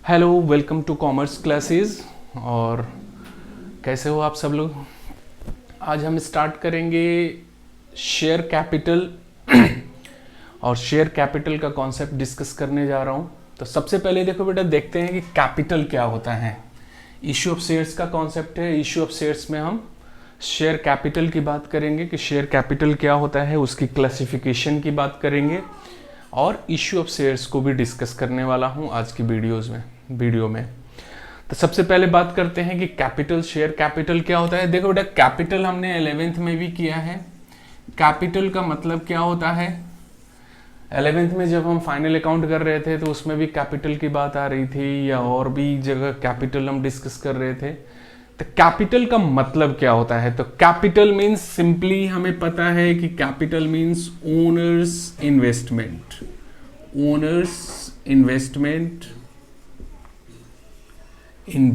Hello, welcome to commerce classes. और कैसे हो आप सब लोग। आज हम स्टार्ट करेंगे शेयर कैपिटल और शेयर कैपिटल का कॉन्सेप्ट डिस्कस करने जा रहा हूँ। तो सबसे पहले देखो बेटा, देखते हैं कि कैपिटल क्या होता है। इश्यू ऑफ शेयर्स का कॉन्सेप्ट है। इश्यू ऑफ शेयर्स में हम शेयर कैपिटल की बात करेंगे कि शेयर कैपिटल क्या होता है, उसकी क्लासिफिकेशन की बात करेंगे और इश्यू ऑफ शेयर्स को भी डिस्कस करने वाला हूँ आज की वीडियो में। तो सबसे पहले बात करते हैं कि कैपिटल, शेयर कैपिटल क्या होता है। देखो बेटा, कैपिटल हमने 11th में भी किया है। कैपिटल का मतलब क्या होता है, 11th में जब हम फाइनल अकाउंट कर रहे थे तो उसमें भी कैपिटल की बात आ रही थी, या और भी जगह कैपिटल हम डिस्कस कर रहे थे। तो कैपिटल का मतलब क्या होता है, तो कैपिटल मीन्स सिंपली हमें पता है कि capital means owners investment in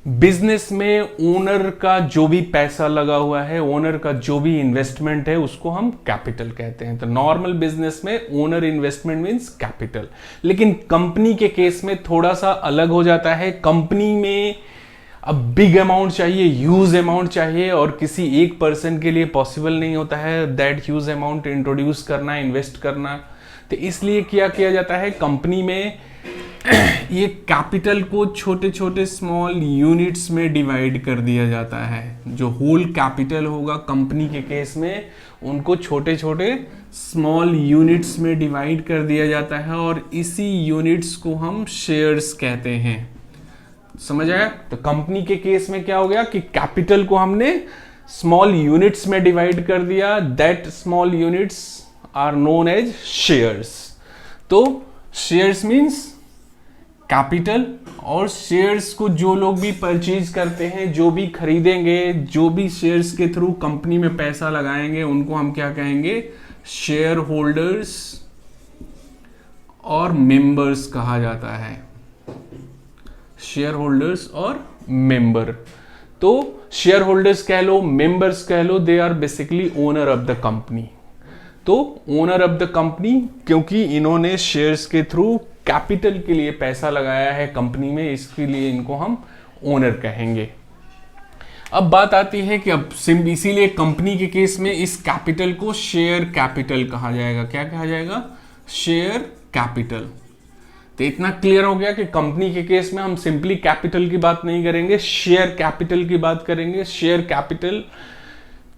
business में ओनर का जो भी पैसा लगा हुआ है, ओनर का जो भी इन्वेस्टमेंट है, उसको हम कैपिटल कहते हैं। तो नॉर्मल बिजनेस में ओनर इन्वेस्टमेंट मींस कैपिटल। लेकिन कंपनी के केस में थोड़ा सा अलग हो जाता है। कंपनी में अब बिग अमाउंट चाहिए, ह्यूज अमाउंट चाहिए, और किसी एक पर्सन के लिए पॉसिबल नहीं होता है दैट ह्यूज अमाउंट इंट्रोड्यूस करना, इन्वेस्ट करना। तो इसलिए क्या किया जाता है, कंपनी में ये कैपिटल को छोटे छोटे स्मॉल यूनिट्स में डिवाइड कर दिया जाता है। जो होल कैपिटल होगा कंपनी के केस में, उनको छोटे छोटे स्मॉल यूनिट्स में डिवाइड कर दिया जाता है, और इसी यूनिट्स को हम शेयर्स कहते हैं। समझ आया। तो कंपनी के केस में क्या हो गया कि कैपिटल को हमने स्मॉल यूनिट्स में डिवाइड कर दिया, that small units are known as shares. तो शेयर्स मीन्स कैपिटल, और शेयर्स को जो लोग भी परचेज करते हैं, जो भी खरीदेंगे, जो भी शेयर्स के थ्रू कंपनी में पैसा लगाएंगे, उनको हम क्या कहेंगे, शेयर होल्डर्स और मेंबर्स कहा जाता है। शेयर होल्डर्स और मेंबर। तो शेयर होल्डर्स कह लो, मेंबर्स कह लो, they are basically owner of the company. तो ओनर ऑफ द कंपनी, क्योंकि इन्होंने शेयर्स के थ्रू कैपिटल के लिए पैसा लगाया है कंपनी में, इसके लिए इनको हम ओनर कहेंगे। अब बात आती है कि अब इसीलिए कंपनी के केस में इस कैपिटल को शेयर कैपिटल कहा जाएगा। क्या कहा जाएगा, शेयर कैपिटल। तो इतना क्लियर हो गया कि कंपनी के केस में हम सिंपली कैपिटल की बात नहीं करेंगे, शेयर कैपिटल की बात करेंगे। शेयर कैपिटल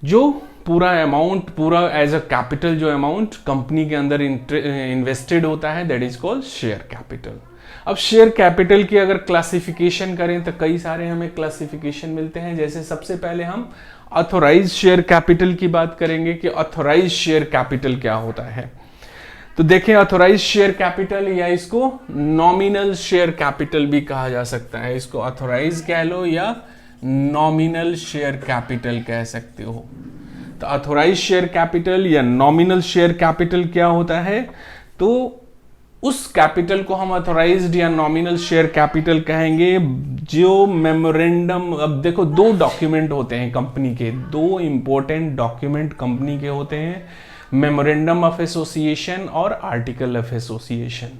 जो पूरा अमाउंट, पूरा एज अ कैपिटल जो अमाउंट कंपनी के अंदर इन्वेस्टेड होता है, that is called share capital. अब शेयर कैपिटल की अगर क्लासिफिकेशन करें तो कई सारे हमें क्लासिफिकेशन मिलते हैं। जैसे सबसे पहले हम ऑथोराइज शेयर कैपिटल की बात करेंगे कि ऑथोराइज शेयर कैपिटल क्या होता है। तो देखें, ऑथोराइज शेयर कैपिटल, या इसको नॉमिनल शेयर कैपिटल भी कहा जा सकता है। इसको ऑथोराइज कह लो या नॉमिनल शेयर कैपिटल कह सकते हो। तो ऑथोराइज शेयर कैपिटल या नॉमिनल शेयर कैपिटल क्या होता है, तो उस कैपिटल को हम ऑथोराइज्ड या नॉमिनल शेयर कैपिटल कहेंगे जो मेमोरेंडम। अब देखो, दो डॉक्यूमेंट होते हैं कंपनी के, दो इंपॉर्टेंट डॉक्यूमेंट कंपनी के होते हैं, मेमोरेंडम ऑफ एसोसिएशन और आर्टिकल ऑफ एसोसिएशन।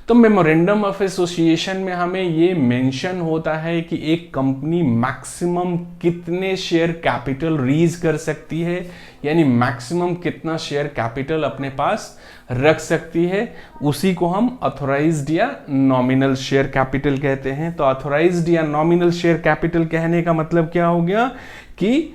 तो मेमोरेंडम ऑफ एसोसिएशन में हमें ये मेंशन होता है कि एक कंपनी मैक्सिमम कितने शेयर कैपिटल रीज कर सकती है, यानी मैक्सिमम कितना शेयर कैपिटल अपने पास रख सकती है, उसी को हम ऑथोराइज्ड या नॉमिनल शेयर कैपिटल कहते हैं। तो ऑथोराइज्ड या नॉमिनल शेयर कैपिटल कहने का मतलब क्या हो गया कि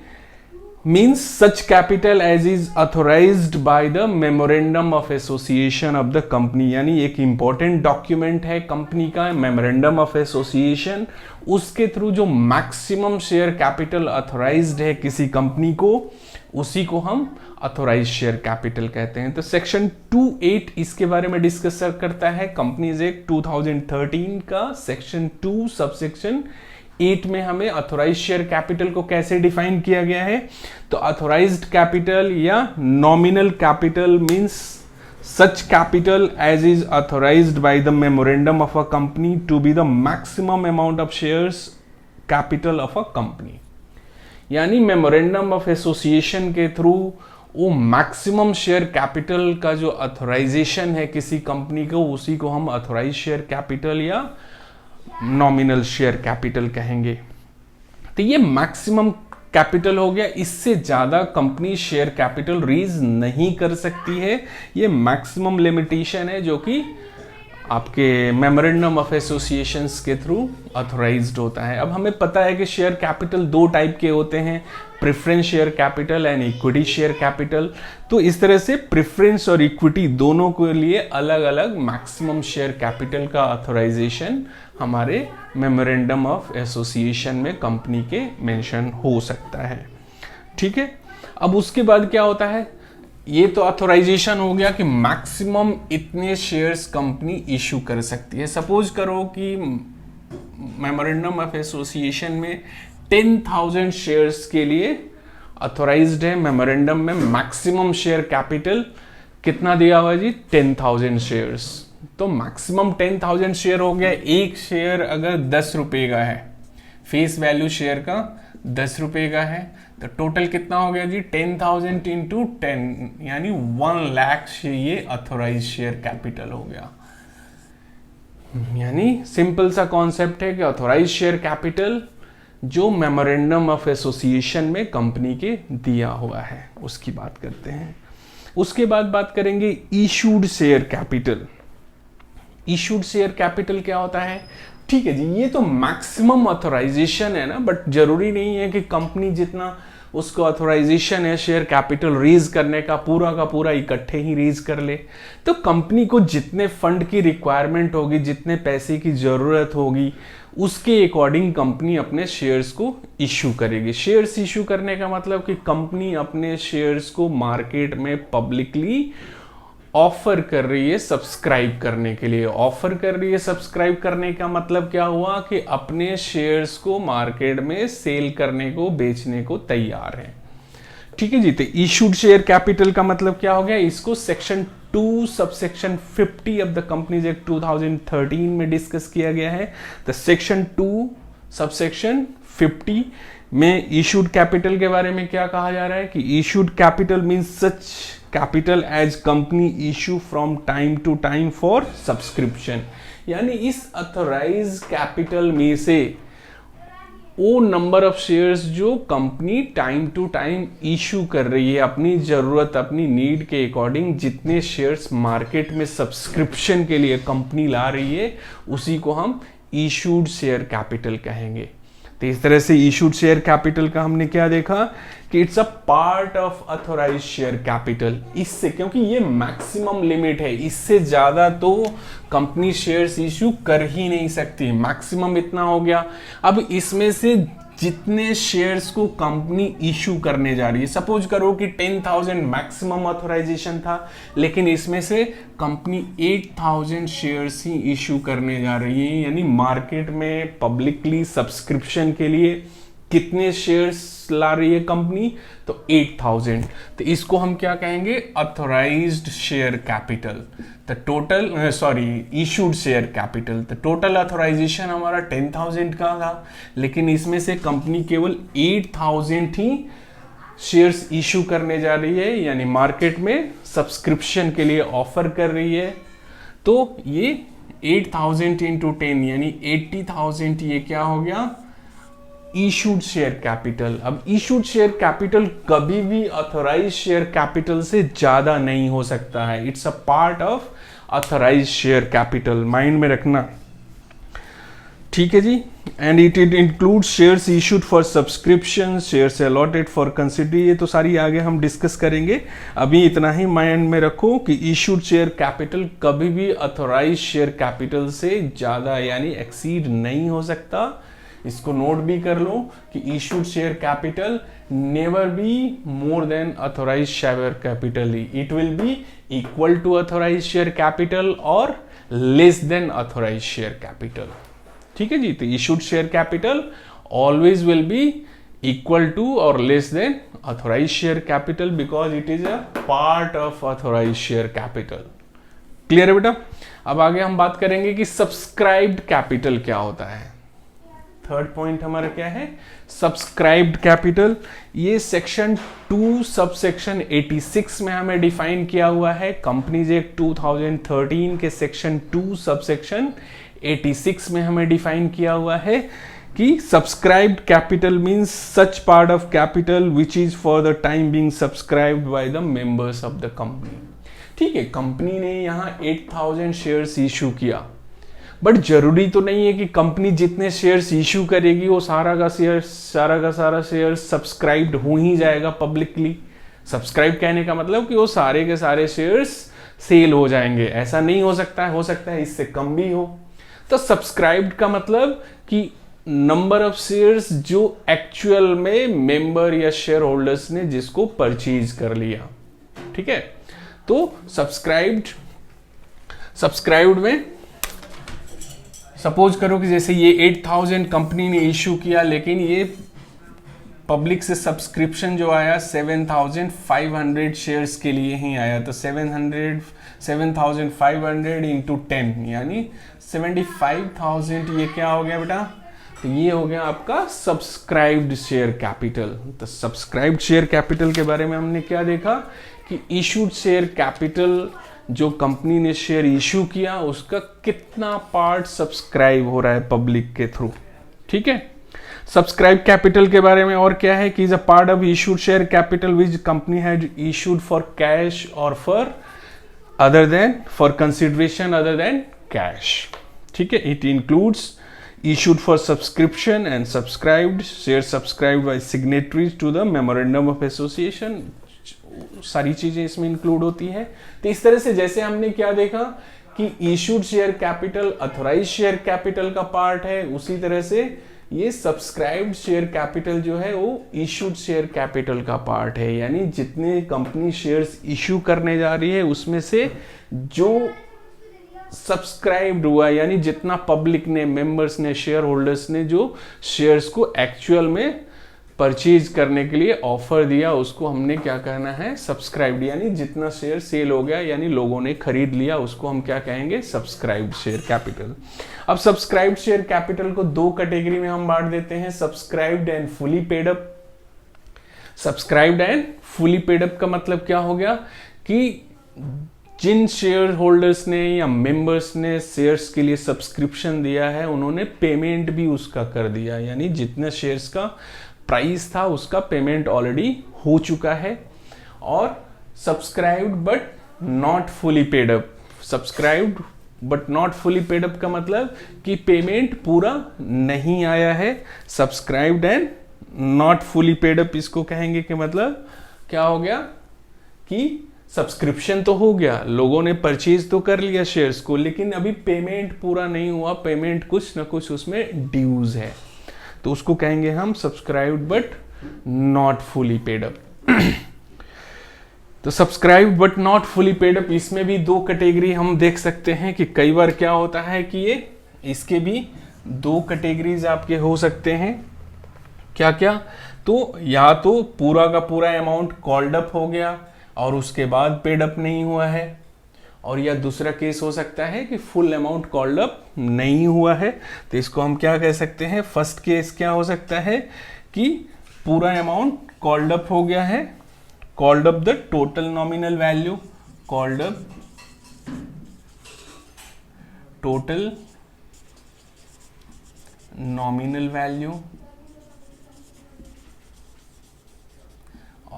means such capital as is authorized by the memorandum of association of the company। यानी एक इंपॉर्टेंट डॉक्यूमेंट है कंपनी का मेमोरेंडम ऑफ एसोसिएशन, उसके थ्रू जो मैक्सिमम शेयर कैपिटल अथोराइज्ड है किसी कंपनी को, उसी को हम अथोराइज शेयर कैपिटल कहते हैं। तो सेक्शन 2(8) इसके बारे में डिस्कस करता है, कंपनीज एक्ट 2013 का सेक्शन 2 सबसेक्शन 8 में हमें अथोराइज शेयर कैपिटल को कैसे डिफाइन किया गया है। तो अथोराइज्ड कैपिटल या nominal capital means such capital as is authorised by the memorandum of a company to be the maximum amount of shares capital of a company. यानी memorandum of association के through वो maximum share capital का जो authorisation है किसी company को, उसी को हम अथोराइज शेयर कैपिटल या नॉमिनल शेयर कैपिटल कहेंगे। तो ये मैक्सिमम कैपिटल हो गया, इससे ज्यादा कंपनी शेयर कैपिटल रेज नहीं कर सकती है। ये मैक्सिमम लिमिटेशन है जो कि आपके मेमोरेंडम ऑफ एसोसिएशंस के थ्रू अथोराइज्ड होता है। अब हमें पता है कि शेयर कैपिटल दो टाइप के होते हैं, preference share capital and equity share capital. तो इस तरह से प्रेफरेंस और इक्विटी दोनों के लिए अलग अलग मैक्सिमम शेयर कैपिटल का अथोराइजेशन हमारे मेमोरेंडम ऑफ एसोसिएशन में कंपनी के मेंशन हो सकता है। ठीक है, अब उसके बाद क्या होता है, ये तो अथोराइजेशन हो गया कि मैक्सिमम इतने शेयर्स कंपनी इशू कर सकती है। सपोज करो कि मेमोरेंडम ऑफ एसोसिएशन में 10,000 शेयर्स के लिए अथोराइज्ड है। मेमोरेंडम में मैक्सिमम शेयर कैपिटल कितना दिया हुआ जी, 10,000 शेयर्स। तो मैक्सिमम 10,000 शेयर हो गया। एक शेयर अगर 10 रुपए का है, फेस वैल्यू शेयर का 10 रुपए का है, तो टोटल कितना हो गया जी, 10,000 इंटू 10 यानी 1 लाख ये अथोराइज शेयर कैपिटल हो गया। यानी सिंपल सा कॉन्सेप्ट है कि अथोराइज शेयर कैपिटल जो मेमोरेंडम ऑफ एसोसिएशन में कंपनी के दिया हुआ है उसकी बात करते हैं। उसके बाद बात करेंगे issued share capital. Issued share capital क्या होता है? ठीक है जी, ये तो मैक्सिमम ऑथराइजेशन है ना, बट जरूरी नहीं है कि कंपनी जितना उसको ऑथराइजेशन है शेयर कैपिटल रेज करने का पूरा इकट्ठे ही रेज कर ले। तो कंपनी को जितने फंड की रिक्वायरमेंट होगी, जितने पैसे की जरूरत होगी, उसके अकॉर्डिंग कंपनी अपने शेयर्स को इशू करेगी। शेयर्स इशू करने का मतलब कि कंपनी अपने शेयर्स को मार्केट में पब्लिकली ऑफर कर रही है सब्सक्राइब करने के लिए। ऑफर कर रही है सब्सक्राइब करने का मतलब क्या हुआ कि अपने शेयर्स को मार्केट में सेल करने को, बेचने को तैयार है। ठीक है जी, तो इशूड शेयर कैपिटल का मतलब क्या हो गया, इसको section 2 subsection 50 of the companies act 2013 में डिस्कस किया गया है। तो सेक्शन 2 सबसेक्शन 50 में इशूड कैपिटल के बारे में क्या कहा जा रहा है कि issued capital means such capital as company issue from time to time for subscription. यानी इस अथोराइज कैपिटल में से वो नंबर ऑफ शेयर्स जो company time to time issue कर रही है अपनी जरूरत, अपनी नीड के अकॉर्डिंग, जितने शेयर्स मार्केट में सब्सक्रिप्शन के लिए कंपनी ला रही है उसी को हम इशूड शेयर कैपिटल कहेंगे। तो इस तरह से इशूड शेयर कैपिटल का हमने क्या देखा कि it's a part of authorise share capital. इससे, क्योंकि ये मैक्सिमम लिमिट है, इससे ज्यादा तो कंपनी शेयर्स इशू कर ही नहीं सकती, मैक्सिमम इतना हो गया। अब इसमें से जितने शेयर्स को कंपनी इशू करने जा रही है, सपोज करो कि 10,000 मैक्सिमम ऑथराइजेशन था, लेकिन इसमें से कंपनी 8,000 शेयर्स ही इशू करने जा रही है। यानी मार्केट में पब्लिकली सब्सक्रिप्शन के लिए कितने शेयर्स ला रही है कंपनी, तो 8,000। तो इसको हम क्या कहेंगे, अथोराइज्ड शेयर कैपिटल। तो टोटल इशूड शेयर कैपिटल, तो टोटल अथोराइजेशन हमारा 10,000 का था, लेकिन इसमें से कंपनी केवल 8,000 ही शेयर्स इशू करने जा रही है, यानी मार्केट में सब्सक्रिप्शन के लिए ऑफर कर रही है। तो ये 8,000 इंटू 10 यानी 80,000, ये क्या हो गया, इशूड शेयर कैपिटल। अब इशूड शेयर कैपिटल कभी भी अथोराइज शेयर कैपिटल से ज्यादा नहीं हो सकता है। It's a part of authorise share capital, mind में रखना। ठीक है जी, and it include shares issued for subscription, shares allotted for consideration. ये तो सारी आगे हम डिस्कस करेंगे, अभी इतना ही माइंड में रखो कि इशूड शेयर कैपिटल कभी भी अथोराइज शेयर कैपिटल से ज्यादा यानी एक्सीड नहीं हो सकता। इसको नोट भी कर लो कि issued share capital never be more than authorise share capital. It will be equal to authorise share capital और less than authorise share capital. ठीक है जी, तो issued share capital always will be equal to और less than authorise share capital because it is a part of authorise share capital. Clear है बेटा? अब आगे हम बात करेंगे कि सब्सक्राइब्ड कैपिटल क्या होता है। थर्ड पॉइंट हमारा क्या है, सब्सक्राइब्ड कैपिटल। ये सेक्शन 2 सब सेक्शन 86 में हमें डिफाइन किया हुआ है। कंपनीज एक्ट 2013 के सेक्शन 2 सब सेक्शन 86 में हमें डिफाइन किया हुआ है कि subscribed capital means such part of capital which is for the time being subscribed by the members of the company. ठीक है, कंपनी ने यहाँ 8000 शेयर्स इशू किया, बट जरूरी तो नहीं है कि कंपनी जितने शेयर्स इशू करेगी वो सारा का सारा शेयर सब्सक्राइब्ड हो ही जाएगा पब्लिकली। सब्सक्राइब कहने का मतलब कि वो सारे के सारे शेयर्स सेल हो जाएंगे, ऐसा नहीं हो सकता है इससे कम भी हो। तो सब्सक्राइब्ड का मतलब कि नंबर ऑफ शेयर्स जो एक्चुअल में मेंबर या शेयर होल्डर्स ने जिसको परचेज कर लिया। ठीक है, तो सब्सक्राइब्ड में सपोज करो कि जैसे ये 8000 कंपनी ने इशू किया, लेकिन ये पब्लिक से सब्सक्रिप्शन जो आया 7500 शेयर्स के लिए ही आया। तो 7500 इंटू 10 यानी 75,000। ये क्या हो गया बेटा, तो ये हो गया आपका सब्सक्राइब्ड शेयर कैपिटल। तो सब्सक्राइब्ड शेयर कैपिटल के बारे में हमने क्या देखा कि इशूड शेयर कैपिटल, जो कंपनी ने शेयर इशू किया उसका कितना पार्ट सब्सक्राइब हो रहा है पब्लिक के थ्रू। ठीक है, सब्सक्राइब कैपिटल के बारे में और क्या है कि is a part of issued share capital which company has issued for cash और for consideration other than cash. ठीक है, it includes issued for subscription and subscribed shares subscribed by signatories to the memorandum of association। सारी चीजें इसमें include होती है। तो इस तरह से जैसे हमने क्या देखा कि issued share capital authorise share capital का पार्ट है, उसी तरह से ये सब्सक्राइब्ड शेयर कैपिटल जो है वो इशूड शेयर कैपिटल का पार्ट है। यानी जितने कंपनी शेयर्स इशू करने जा रही है उसमें से जो सब्सक्राइब्ड हुआ, यानी जितना पब्लिक ने, मेंबर्स ने, शेयर होल्डर्स ने जो शेयर्स को एक्चुअल में परचेज करने के लिए ऑफर दिया उसको हमने क्या कहना है, सब्सक्राइब्ड। यानी जितना शेयर सेल हो गया यानी लोगों ने खरीद लिया उसको हम क्या कहेंगे, सब्सक्राइब्ड शेयर कैपिटल। अब सब्सक्राइब्ड शेयर कैपिटल को 2 कैटेगरी में हम बांट देते हैं, subscribed and fully paid up. Subscribed and fully paid up का मतलब क्या हो गया कि जिन शेयर होल्डर्स ने या मेंबर्स ने शेयर्स के लिए सब्सक्रिप्शन दिया है उन्होंने पेमेंट भी उसका कर दिया, यानी जितने शेयर्स का प्राइस था उसका पेमेंट ऑलरेडी हो चुका है। और subscribed but not fully paid up. Subscribed but not fully paid up का मतलब कि पेमेंट पूरा नहीं आया है। Subscribed and not fully paid up इसको कहेंगे कि मतलब क्या हो गया कि सब्सक्रिप्शन तो हो गया, लोगों ने परचेज तो कर लिया शेयर्स को, लेकिन अभी पेमेंट पूरा नहीं हुआ, पेमेंट कुछ ना कुछ उसमें ड्यूज है, तो उसको कहेंगे हम subscribed but not fully paid up. तो subscribed but not fully paid up, इसमें भी 2 कैटेगरी हम देख सकते हैं कि कई बार क्या होता है कि ये इसके भी 2 कैटेगरीज आपके हो सकते हैं। क्या क्या, तो या तो पूरा का पूरा अमाउंट कॉल्ड अप हो गया और उसके बाद पेड अप नहीं हुआ है, और या दूसरा केस हो सकता है कि फुल अमाउंट कॉल्ड अप नहीं हुआ है। तो इसको हम क्या कह सकते हैं, फर्स्ट केस क्या हो सकता है कि पूरा अमाउंट कॉल्ड अप हो गया है, called up the total nominal value, called up total nominal value.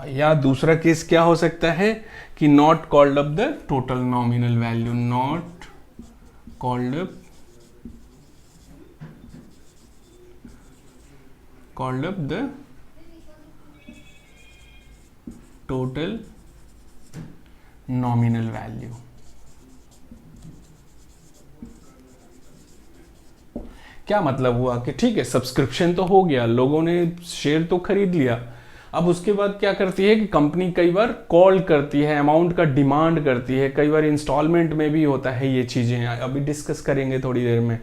या दूसरा केस क्या हो सकता है कि not called up the total nominal value, not called up the total nominal value. क्या मतलब हुआ कि ठीक है सब्सक्रिप्शन तो हो गया, लोगों ने शेयर तो खरीद लिया, अब उसके बाद क्या करती है कि कंपनी कई बार कॉल करती है, अमाउंट का डिमांड करती है, कई बार इंस्टॉलमेंट में भी होता है ये चीजें, अभी डिस्कस करेंगे थोड़ी देर में।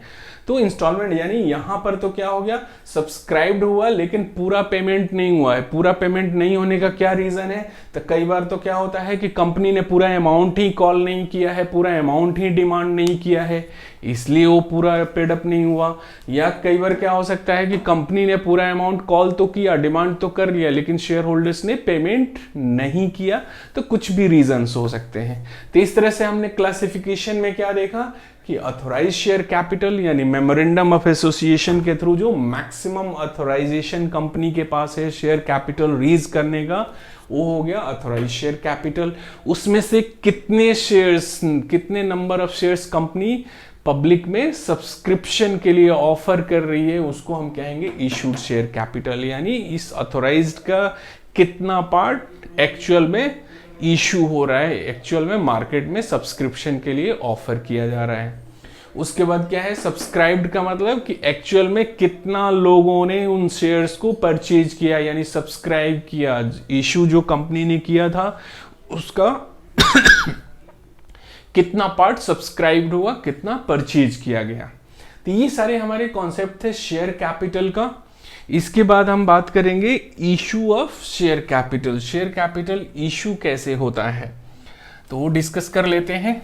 तो इंस्टॉलमेंट यानी यहां पर तो क्या हो गया, सब्सक्राइब्ड हुआ लेकिन पूरा पेमेंट नहीं हुआ है। पूरा पेमेंट नहीं होने का क्या रीजन है, तो कई बार तो क्या होता है कि कंपनी ने पूरा अमाउंट ही कॉल नहीं किया है, पूरा अमाउंट ही डिमांड नहीं किया है, इसलिए वो पूरा पेडअप नहीं हुआ। या कई बार क्या हो सकता है कि कंपनी ने पूरा अमाउंट कॉल तो किया, डिमांड तो कर लिया, लेकिन शेयर होल्डर्स ने पेमेंट नहीं किया, तो कुछ भी रीजंस हो सकते हैं। तो इस तरह से हमने क्लासिफिकेशन में क्या देखा कि अथोराइज शेयर कैपिटल यानी मेमोरेंडम ऑफ एसोसिएशन के थ्रू जो मैक्सिमम अथोराइजेशन कंपनी के पास है शेयर कैपिटल रीज करने का, वो हो गया अथोराइज शेयर कैपिटल। उसमें से कितने शेयर्स, कितने number of shares company public में सब्सक्रिप्शन के लिए ऑफर कर रही है, उसको हम कहेंगे इशूड शेयर कैपिटल। यानी इस अथोराइज्ड का कितना पार्ट एक्चुअल में इशू हो रहा है, एक्चुअल में मार्केट में सब्सक्रिप्शन के लिए ऑफर किया जा रहा है। उसके बाद क्या है, सब्सक्राइब्ड का मतलब कि एक्चुअल में कितना लोगों ने उन शेयर्स को परचेज किया यानी सब्सक्राइब किया। इशू जो कंपनी ने किया था उसका कितना पार्ट सब्सक्राइब्ड हुआ, कितना परचेज किया गया। तो ये सारे हमारे कॉन्सेप्ट थे शेयर कैपिटल का। इसके बाद हम बात करेंगे issue of share capital. Share capital issue कैसे होता है तो वो डिस्कस कर लेते हैं।